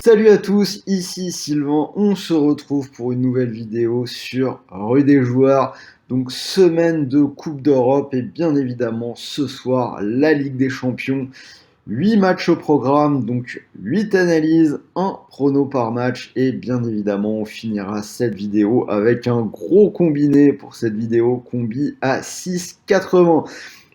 Salut à tous, ici Sylvain, on se retrouve pour une nouvelle vidéo sur Rue des Joueurs. Donc semaine de Coupe d'Europe et bien évidemment ce soir la Ligue des Champions. 8 matchs au programme, donc 8 analyses, un prono par match et bien évidemment on finira cette vidéo avec un gros combiné pour cette vidéo combi à 6,80.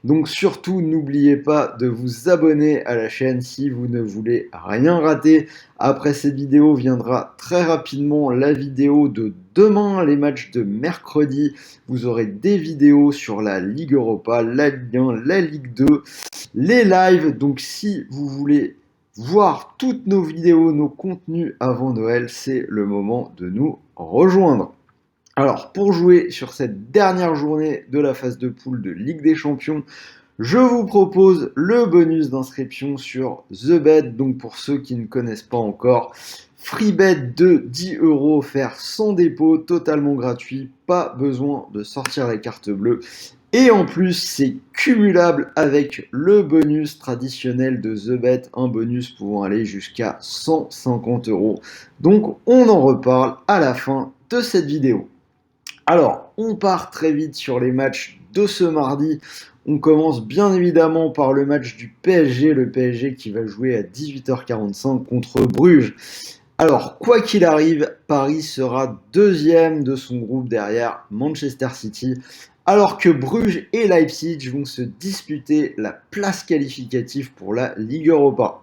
Donc surtout, n'oubliez pas de vous abonner à la chaîne si vous ne voulez rien rater. Après cette vidéo viendra très rapidement la vidéo de demain, les matchs de mercredi. Vous aurez des vidéos sur la Ligue Europa, la Ligue 1, la Ligue 2, les lives. Donc si vous voulez voir toutes nos vidéos, nos contenus avant Noël, c'est le moment de nous rejoindre. Alors, pour jouer sur cette dernière journée de la phase de poule de Ligue des Champions, je vous propose le bonus d'inscription sur TheBet. Donc, pour ceux qui ne connaissent pas encore, free bet de 10 € offert sans dépôt, totalement gratuit, pas besoin de sortir les cartes bleues. Et en plus, c'est cumulable avec le bonus traditionnel de TheBet, un bonus pouvant aller jusqu'à 150 €. Donc, on en reparle à la fin de cette vidéo. Alors, on part très vite sur les matchs de ce mardi. On commence bien évidemment par le match du PSG, le PSG qui va jouer à 18h45 contre Bruges. Alors, quoi qu'il arrive, Paris sera deuxième de son groupe derrière Manchester City, alors que Bruges et Leipzig vont se disputer la place qualificative pour la Ligue Europa.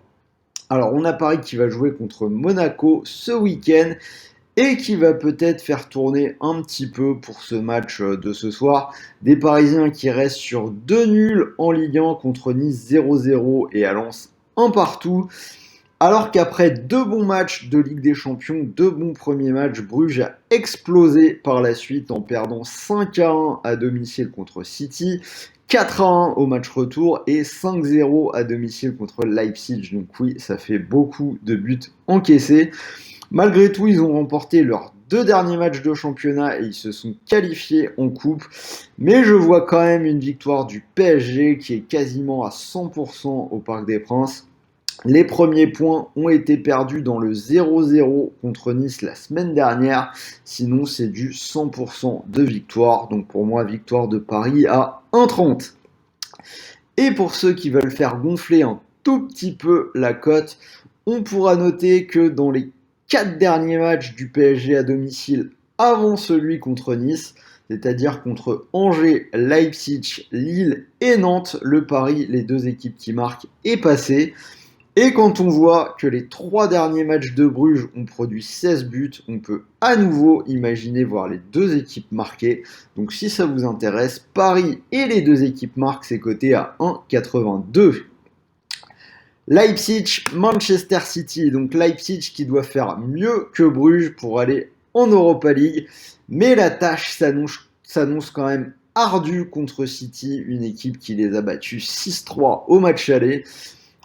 Alors, on a Paris qui va jouer contre Monaco ce week-end et qui va peut-être faire tourner un petit peu pour ce match de ce soir. Des Parisiens qui restent sur 2 nuls en Ligue 1 contre Nice 0-0 et à Lens 1 partout. Alors qu'après 2 bons matchs de Ligue des Champions, 2 bons premiers matchs, Bruges a explosé par la suite en perdant 5-1 à domicile contre City, 4-1 au match retour et 5-0 à domicile contre Leipzig. Donc oui, ça fait beaucoup de buts encaissés. Malgré tout, ils ont remporté leurs 2 derniers matchs de championnat et ils se sont qualifiés en coupe. Mais je vois quand même une victoire du PSG qui est quasiment à 100% au Parc des Princes. Les premiers points ont été perdus dans le 0-0 contre Nice la semaine dernière. Sinon, c'est du 100% de victoire. Donc pour moi, victoire de Paris à 1,30. Et pour ceux qui veulent faire gonfler un tout petit peu la cote, on pourra noter que dans les 4 derniers matchs du PSG à domicile avant celui contre Nice, c'est-à-dire contre Angers, Leipzig, Lille et Nantes, le pari, les 2 équipes qui marquent, est passé. Et quand on voit que les 3 derniers matchs de Bruges ont produit 16 buts, on peut à nouveau imaginer voir les 2 équipes marquer. Donc si ça vous intéresse, Paris et les 2 équipes marquent, c'est coté à 1,82. Leipzig, Manchester City. Donc Leipzig qui doit faire mieux que Bruges pour aller en Europa League. Mais la tâche s'annonce quand même ardue contre City, une équipe qui les a battus 6-3 au match aller.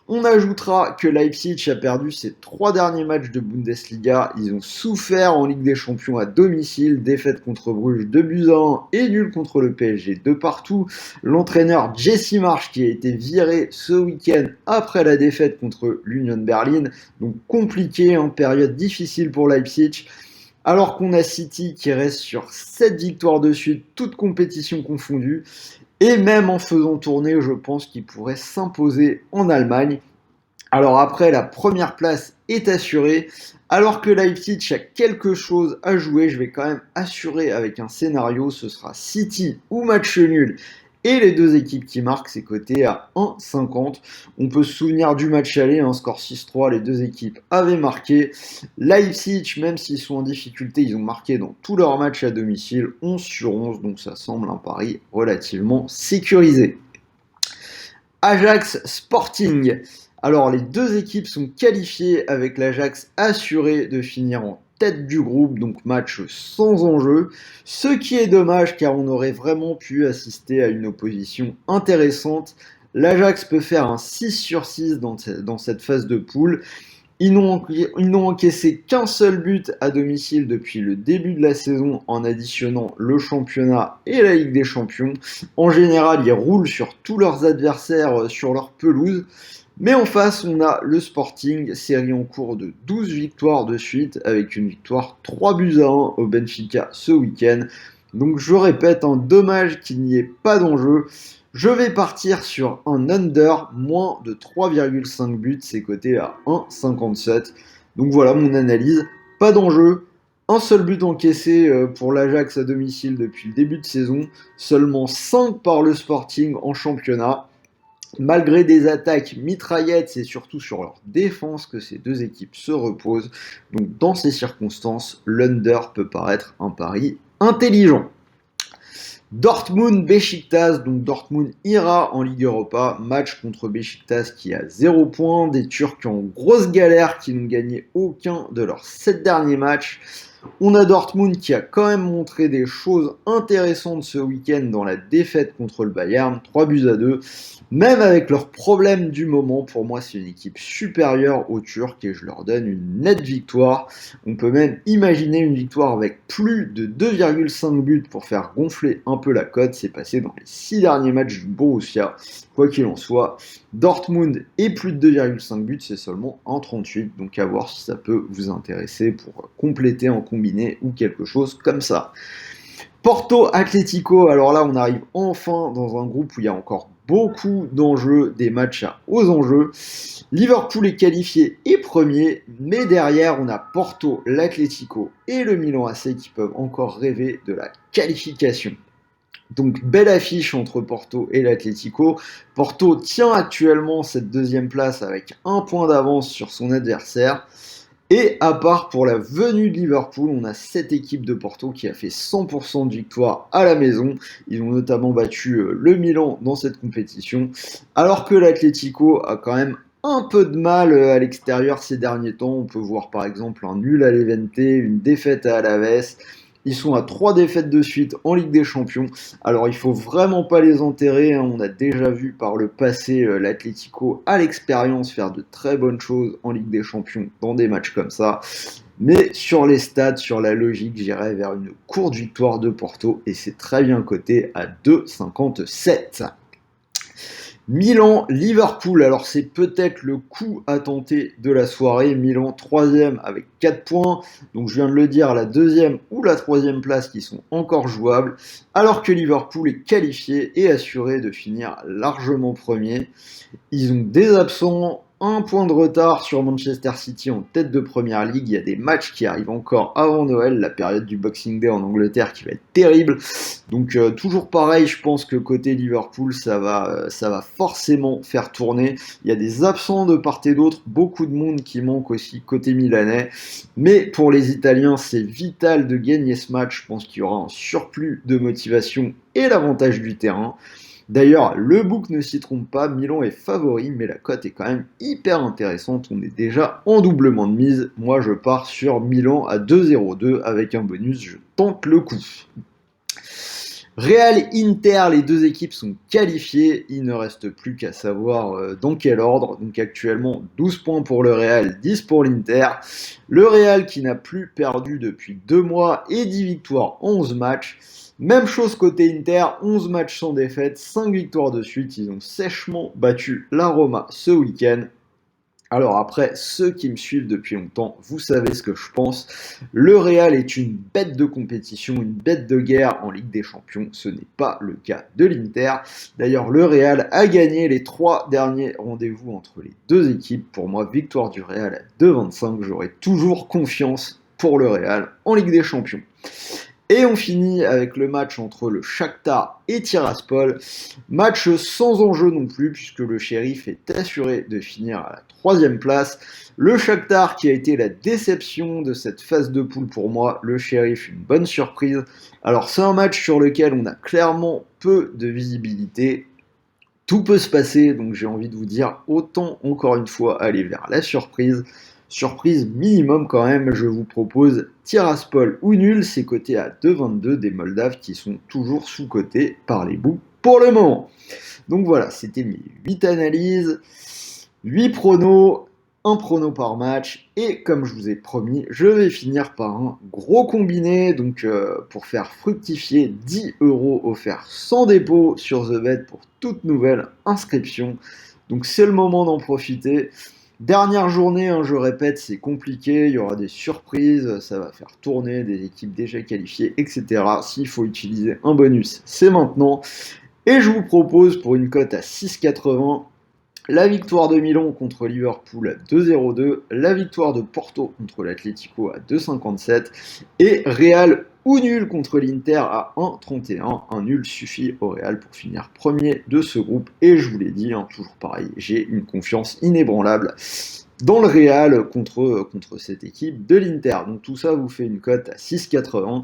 On ajoutera que Leipzig a perdu ses 3 derniers matchs de Bundesliga. Ils ont souffert en Ligue des Champions à domicile, défaite contre Bruges 2-1 et nul contre le PSG de partout. L'entraîneur Jesse Marsch qui a été viré ce week-end après la défaite contre l'Union Berlin. Donc compliqué, période difficile pour Leipzig. Alors qu'on a City qui reste sur 7 victoires de suite, toutes compétitions confondues. Et même en faisant tourner, je pense qu'il pourrait s'imposer en Allemagne. Alors après, la première place est assurée. Alors que Leipzig a quelque chose à jouer, je vais quand même assurer avec un scénario. Ce sera City ou match nul. Et les 2 équipes qui marquent, c'est coté à 1,50. On peut se souvenir du match aller, score 6-3, les 2 équipes avaient marqué. Leipzig, même s'ils sont en difficulté, ils ont marqué dans tous leurs matchs à domicile, 11/11, donc ça semble un pari relativement sécurisé. Ajax Sporting. Alors les 2 équipes sont qualifiées avec l'Ajax assuré de finir en tête du groupe, donc match sans enjeu. Ce qui est dommage car on aurait vraiment pu assister à une opposition intéressante. L'Ajax peut faire un 6/6 dans cette phase de poule. Ils n'ont encaissé qu'un seul but à domicile depuis le début de la saison en additionnant le championnat et la Ligue des Champions. En général, ils roulent sur tous leurs adversaires sur leur pelouse. Mais en face, on a le Sporting, série en cours de 12 victoires de suite, avec une victoire 3-1 au Benfica ce week-end. Donc je répète, dommage qu'il n'y ait pas d'enjeu. Je vais partir sur un under, moins de 3,5 buts, c'est coté à 1,57. Donc voilà mon analyse, pas d'enjeu. Un seul but encaissé pour l'Ajax à domicile depuis le début de saison, seulement 5 par le Sporting en championnat. Malgré des attaques mitraillettes, c'est surtout sur leur défense que ces deux équipes se reposent. Donc dans ces circonstances, l'under peut paraître un pari intelligent. Dortmund-Beşiktaş, donc Dortmund ira en Ligue Europa, match contre Beşiktaş qui a 0 points, des Turcs en grosse galère qui n'ont gagné aucun de leurs 7 derniers matchs. On a Dortmund qui a quand même montré des choses intéressantes ce week-end dans la défaite contre le Bayern, 3-2. Même avec leurs problèmes du moment, pour moi c'est une équipe supérieure aux Turcs et je leur donne une nette victoire. On peut même imaginer une victoire avec plus de 2,5 buts pour faire gonfler un peu la cote. C'est passé dans les 6 derniers matchs du Borussia. Quoi qu'il en soit, Dortmund et plus de 2,5 buts, c'est seulement 1,38. Donc à voir si ça peut vous intéresser pour compléter en combiné ou quelque chose comme ça. Porto Atlético, alors là on arrive enfin dans un groupe où il y a encore beaucoup d'enjeux, des matchs aux enjeux. Liverpool est qualifié et premier, mais derrière on a Porto, l'Atlético et le Milan AC qui peuvent encore rêver de la qualification. Donc belle affiche entre Porto et l'Atlético. Porto tient actuellement cette deuxième place avec un point d'avance sur son adversaire. Et à part pour la venue de Liverpool, on a cette équipe de Porto qui a fait 100% de victoire à la maison. Ils ont notamment battu le Milan dans cette compétition. Alors que l'Atlético a quand même un peu de mal à l'extérieur ces derniers temps. On peut voir par exemple un nul à Levante, une défaite à Alaves. Ils sont à 3 défaites de suite en Ligue des Champions. Alors il faut vraiment pas les enterrer. On a déjà vu par le passé l'Atlético à l'expérience faire de très bonnes choses en Ligue des Champions dans des matchs comme ça. Mais sur les stats, sur la logique, j'irais vers une courte victoire de Porto et c'est très bien coté à 2,57. Milan-Liverpool, alors c'est peut-être le coup à tenter de la soirée. Milan 3e avec 4 points, donc je viens de le dire, la 2e ou la 3e place qui sont encore jouables, alors que Liverpool est qualifié et assuré de finir largement premier. Ils ont des absents, un point de retard sur Manchester City en tête de Première Ligue. Il y a des matchs qui arrivent encore avant Noël, la période du Boxing Day en Angleterre qui va être terrible. Donc toujours pareil, je pense que côté Liverpool, ça va forcément faire tourner. Il y a des absents de part et d'autre, beaucoup de monde qui manque aussi côté milanais. Mais pour les Italiens, c'est vital de gagner ce match. Je pense qu'il y aura un surplus de motivation et l'avantage du terrain. D'ailleurs, le book ne s'y trompe pas, Milan est favori, mais la cote est quand même hyper intéressante. On est déjà en doublement de mise. Moi, je pars sur Milan à 2,02 avec un bonus, je tente le coup. Real Inter, les deux équipes sont qualifiées, il ne reste plus qu'à savoir dans quel ordre. Donc actuellement 12 points pour le Real, 10 pour l'Inter. Le Real qui n'a plus perdu depuis 2 mois et 10 victoires en 11 matchs. Même chose côté Inter, 11 matchs sans défaite, 5 victoires de suite. Ils ont sèchement battu la Roma ce week-end. Alors après, ceux qui me suivent depuis longtemps, vous savez ce que je pense. Le Real est une bête de compétition, une bête de guerre en Ligue des Champions. Ce n'est pas le cas de l'Inter. D'ailleurs, le Real a gagné les 3 derniers rendez-vous entre les deux équipes. Pour moi, victoire du Real à 2,25. J'aurai toujours confiance pour le Real en Ligue des Champions. Et on finit avec le match entre le Shakhtar et Tiraspol. Match sans enjeu non plus, puisque le Shérif est assuré de finir à la 3e place. Le Shakhtar qui a été la déception de cette phase de poule pour moi. Le Shérif, une bonne surprise. Alors c'est un match sur lequel on a clairement peu de visibilité. Tout peut se passer, donc j'ai envie de vous dire, autant encore une fois aller vers la surprise. Surprise minimum quand même, je vous propose Tiraspol ou nul, c'est coté à 2,22 des Moldaves qui sont toujours sous-cotés par les bouts pour le moment. Donc voilà, c'était mes 8 analyses, 8 pronos, un prono par match, et comme je vous ai promis, je vais finir par un gros combiné, donc pour faire fructifier 10 € offerts sans dépôt sur The Bet pour toute nouvelle inscription. Donc c'est le moment d'en profiter. Dernière journée, hein, je répète, c'est compliqué, il y aura des surprises, ça va faire tourner des équipes déjà qualifiées, etc. S'il faut utiliser un bonus, c'est maintenant. Et je vous propose pour une cote à 6,80 la victoire de Milan contre Liverpool à 2,02, la victoire de Porto contre l'Atlético à 2,57 et Real ou nul contre l'Inter à 1,31. Un nul suffit au Real pour finir premier de ce groupe. Et je vous l'ai dit, hein, toujours pareil, j'ai une confiance inébranlable dans le Real contre cette équipe de l'Inter. Donc tout ça vous fait une cote à 6,80.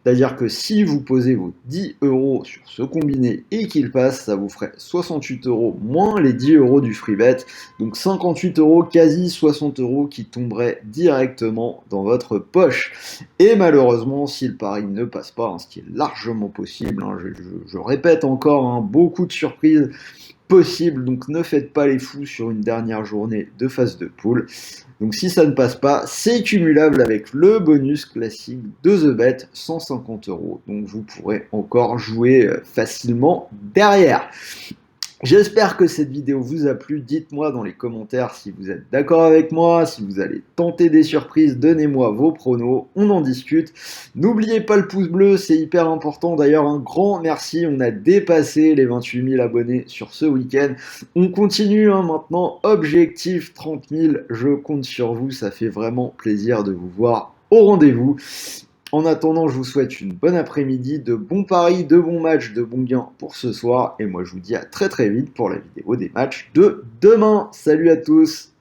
C'est-à-dire que si vous posez vos 10 € sur ce combiné et qu'il passe, ça vous ferait 68 € moins les 10 € du free bet. Donc 58 €, quasi 60 € qui tomberaient directement dans votre poche. Et malheureusement, si le pari ne passe pas, hein, ce qui est largement possible, hein, je répète encore, hein, beaucoup de surprises possible, donc ne faites pas les fous sur une dernière journée de phase de poule. Donc si ça ne passe pas, c'est cumulable avec le bonus classique de The Bet, 150 €. Donc vous pourrez encore jouer facilement derrière. J'espère que cette vidéo vous a plu. Dites-moi dans les commentaires si vous êtes d'accord avec moi, si vous allez tenter des surprises, donnez-moi vos pronos, on en discute. N'oubliez pas le pouce bleu, c'est hyper important. D'ailleurs, un grand merci, on a dépassé les 28 000 abonnés sur ce week-end. On continue maintenant, objectif 30 000, je compte sur vous, ça fait vraiment plaisir de vous voir au rendez-vous. En attendant, je vous souhaite une bonne après-midi, de bons paris, de bons matchs, de bons gains pour ce soir. Et moi, je vous dis à très très vite pour la vidéo des matchs de demain. Salut à tous!